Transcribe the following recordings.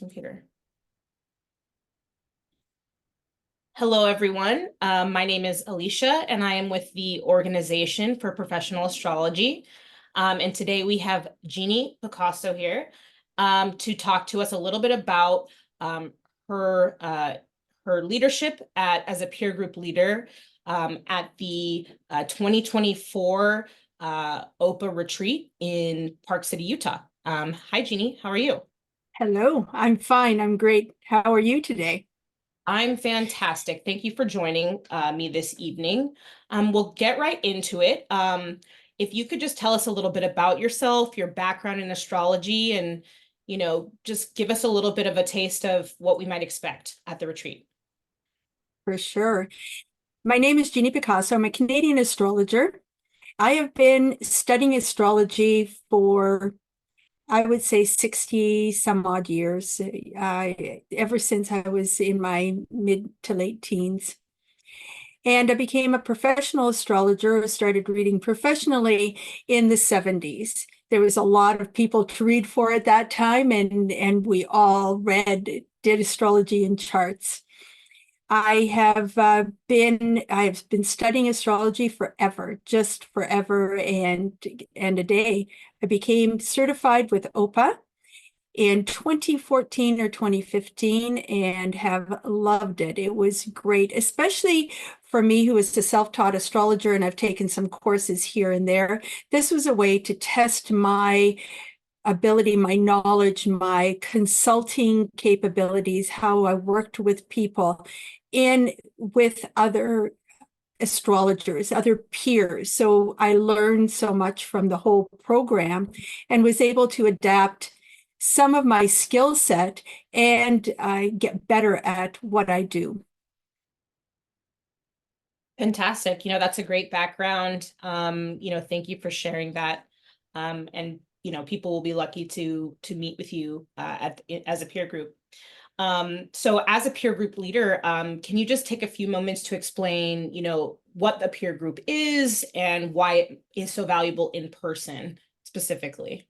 computer. Hello, everyone. My name is Alicia, and I am with the Organization for Professional Astrology. And today we have Geni Picazo here to talk to us a little bit about her her leadership as a peer group leader at the 2024 OPA retreat in Park City, Utah. Hi, Geni. How are you? Hello, I'm fine. I'm great. How are you today? I'm fantastic. Thank you for joining me this evening. We'll get right into it. If you could just tell us a little bit about yourself, your background in astrology, and just give us a little bit of a taste of what we might expect at the retreat. For sure. My name is Geni Picazo. I'm a Canadian astrologer. I have been studying astrology for, I would say, 60 some odd years, ever since I was in my mid to late teens. And I became a professional astrologer, started reading professionally in the 70s. There was a lot of people to read for at that time, and we all did astrology and charts. I have been studying astrology forever, just forever and a day. I became certified with OPA in 2014 or 2015 and have loved it. It was great, especially for me, who is a self-taught astrologer, and I've taken some courses here and there. This was a way to test my ability, my knowledge, my consulting capabilities, how I worked with people with other astrologers, other peers. So I learned so much from the whole program and was able to adapt some of my skill set and get better at what I do. Fantastic. That's a great background. Thank you for sharing that. And people will be lucky to meet with you as a peer group. So as a peer group leader, can you just take a few moments to explain, what the peer group is and why it is so valuable in person specifically?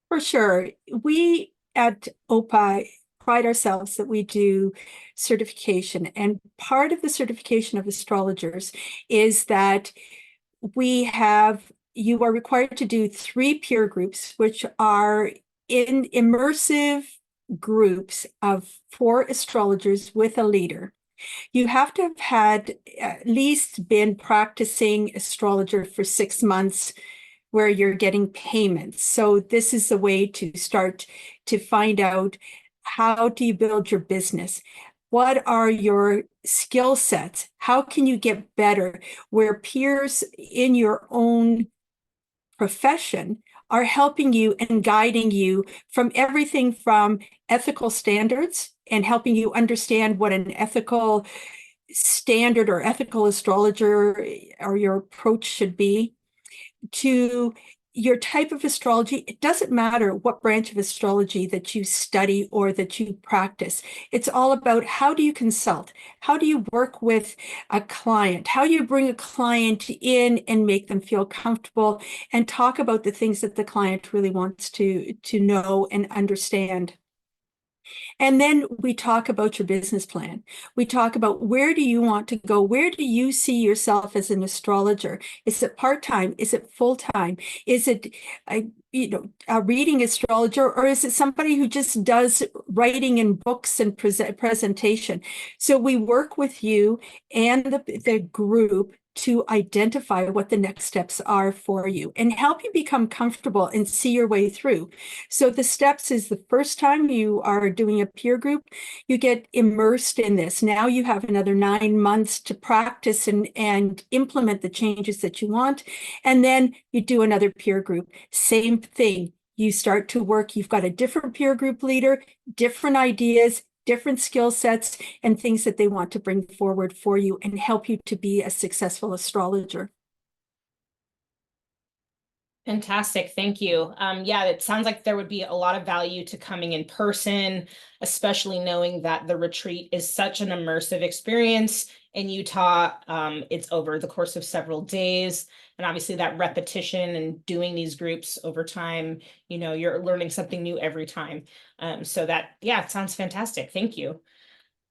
For sure. We at OPA pride ourselves that we do certification. And part of the certification of astrologers is that you are required to do 3 peer groups, which are in immersive groups of 4 astrologers with a leader. You have to have had at least been practicing astrologer for 6 months where you're getting payments. So this is the way to start to find out, how do you build your business? What are your skill sets? How can you get better? Where peers in your own profession are helping you and guiding you from everything from ethical standards and helping you understand what an ethical standard or ethical astrologer or your approach should be, to your type of astrology. It doesn't matter what branch of astrology that you study or that you practice. It's all about, how do you consult? How do you work with a client? How do you bring a client in and make them feel comfortable and talk about the things that the client really wants to know and understand? And then we talk about your business plan. We talk about, where do you want to go? Where do you see yourself as an astrologer? Is it part-time? Is it full-time? Is it a reading astrologer, or is it somebody who just does writing and books and presentation? So we work with you and the group to identify what the next steps are for you and help you become comfortable and see your way through. So the steps is, the first time you are doing a peer group, you get immersed in this. Now you have another 9 months to practice and implement the changes that you want. And then you do another peer group. Same thing. You start to work, you've got a different peer group leader, different ideas, different skill sets, and things that they want to bring forward for you and help you to be a successful astrologer. Fantastic. Thank you. Yeah, it sounds like there would be a lot of value to coming in person, especially knowing that the retreat is such an immersive experience in Utah. It's over the course of several days. And obviously that repetition and doing these groups over time, you're learning something new every time. So that, yeah, it sounds fantastic. Thank you.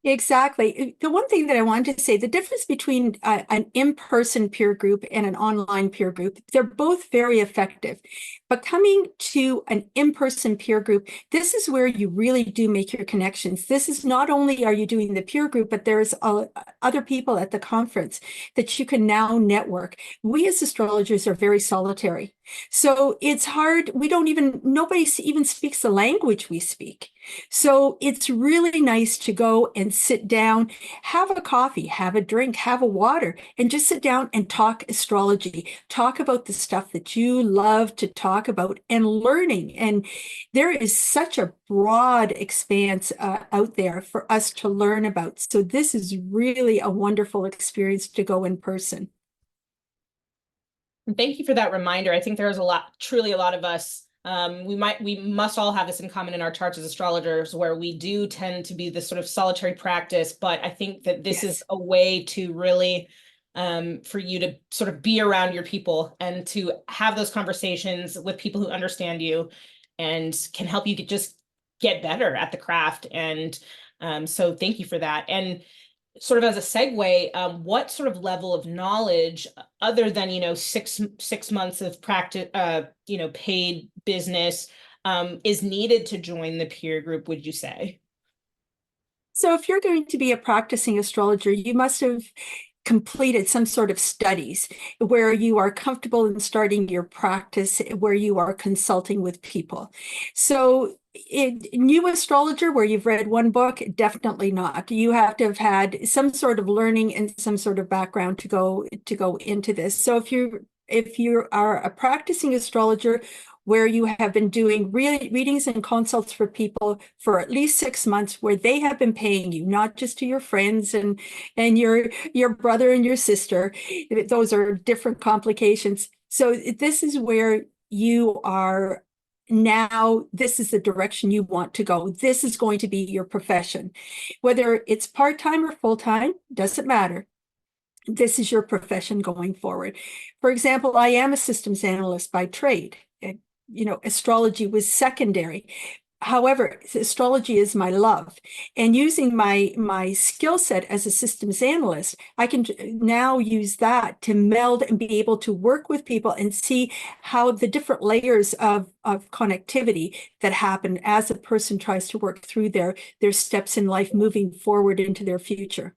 Exactly. The one thing that I wanted to say, the difference between an in-person peer group and an online peer group, they're both very effective. But coming to an in-person peer group, this is where you really do make your connections. This is not only are you doing the peer group, but there's other people at the conference that you can now network. We as astrologers are very solitary. So it's hard. Nobody even speaks the language we speak. So it's really nice to go and sit down, have a coffee, have a drink, have a water, and just sit down and talk astrology, talk about the stuff that you love to talk about and learning. And there is such a broad expanse out there for us to learn about. So this is really a wonderful experience to go in person. Thank you for that reminder. I think there's truly a lot of us. We must all have this in common in our charts as astrologers, where we do tend to be this sort of solitary practice. But I think that this is Yes. a way to really, for you to sort of be around your people and to have those conversations with people who understand you and can help you just get better at the craft. And so thank you for that. And sort of as a segue, what sort of level of knowledge, other than, 6 months of practice, paid business, is needed to join the peer group, would you say? So if you're going to be a practicing astrologer, you must have completed some sort of studies where you are comfortable in starting your practice, where you are consulting with people. So new astrologer where you've read one book, definitely not. You have to have had some sort of learning and some sort of background to go into this. So if you are a practicing astrologer where you have been doing readings and consults for people for at least 6 months, where they have been paying you, not just to your friends and your brother and your sister. Those are different complications. So this is where you are now. This is the direction you want to go. This is going to be your profession. Whether it's part-time or full-time, doesn't matter. This is your profession going forward. For example, I am a systems analyst by trade. Astrology was secondary. However, astrology is my love. And using my skill set as a systems analyst, I can now use that to meld and be able to work with people and see how the different layers of connectivity that happen as a person tries to work through their steps in life, moving forward into their future.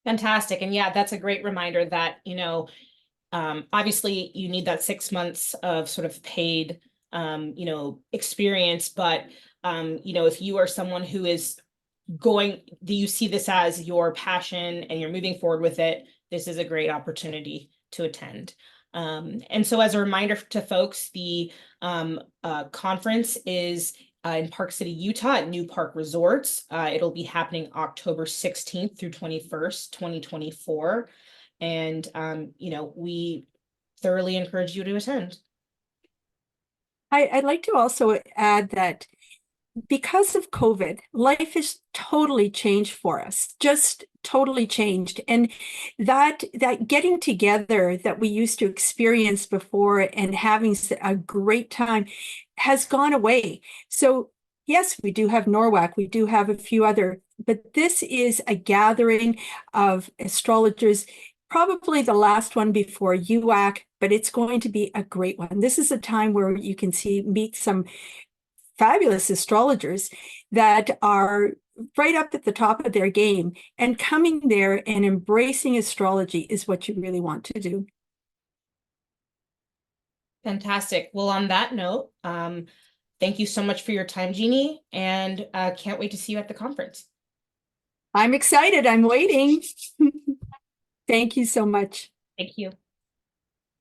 Fantastic. And yeah, that's a great reminder that, obviously you need that 6 months of sort of paid, experience. But, if you are someone who is do you see this as your passion and you're moving forward with it, this is a great opportunity to attend. And so as a reminder to folks, the conference is in Park City, Utah at New Park Resorts. It'll be happening October 16th through 21st, 2024. And, we thoroughly encourage you to attend. I'd like to also add that because of COVID, life has totally changed for us, just totally changed. And that getting together that we used to experience before and having a great time has gone away. So yes, we do have NORWAC, we do have a few other, but this is a gathering of astrologers, probably the last one before UAC, but it's going to be a great one. This is a time where you can meet some fabulous astrologers that are right up at the top of their game, and coming there and embracing astrology is what you really want to do. Fantastic. Well, on that note, thank you so much for your time, Jeannie, and can't wait to see you at the conference. I'm excited. I'm waiting. Thank you so much. Thank you.